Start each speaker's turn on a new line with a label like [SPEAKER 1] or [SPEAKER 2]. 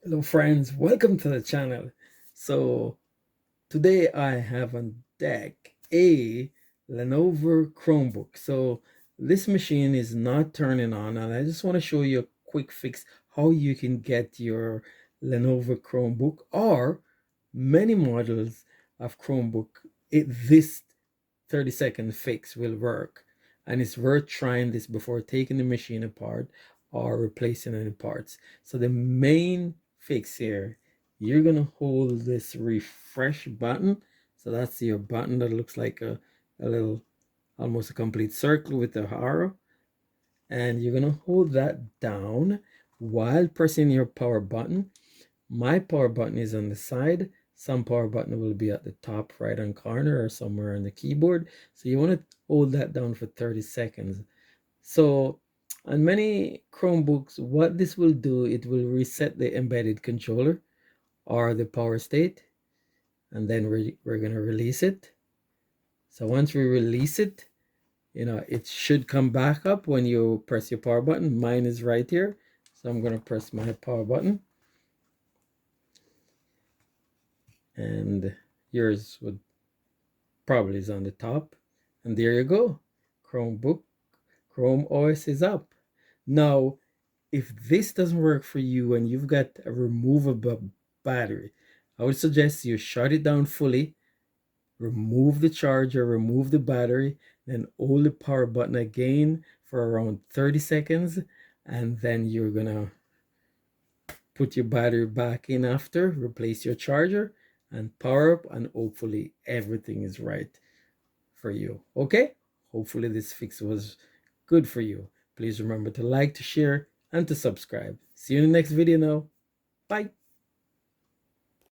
[SPEAKER 1] Hello friends, welcome to the channel. So today I have on deck a Lenovo Chromebook. So this machine is not turning on, and I just want to show you a quick fix how you can get your Lenovo Chromebook or many models of Chromebook. This 30-second fix will work, and it's worth trying this before taking the machine apart or replacing any parts. So the main fix here, you're gonna hold this refresh button. So that's your button that looks like a little, almost a complete circle with a arrow, and you're gonna hold that down while pressing your power button. My power button is on the side. Some power button will be at the top right hand corner or somewhere on the keyboard. So you want to hold that down for 30 seconds. So on many Chromebooks, what this will do, it will reset the embedded controller or the power state, and then we're going to release it. So once we release it, it should come back up when you press your power button. Mine is right here. So I'm going to press my power button, and yours would probably is on the top. And there you go. Chromebook, Chrome OS is up. Now, if this doesn't work for you and you've got a removable battery, I would suggest you shut it down fully, remove the charger, remove the battery, then hold the power button again for around 30 seconds, and then you're gonna put your battery back in after, replace your charger, and power up, and hopefully everything is right for you. Okay? Hopefully this fix was good for you. Please remember to like, to share, and to subscribe. See you in the next video now. Bye.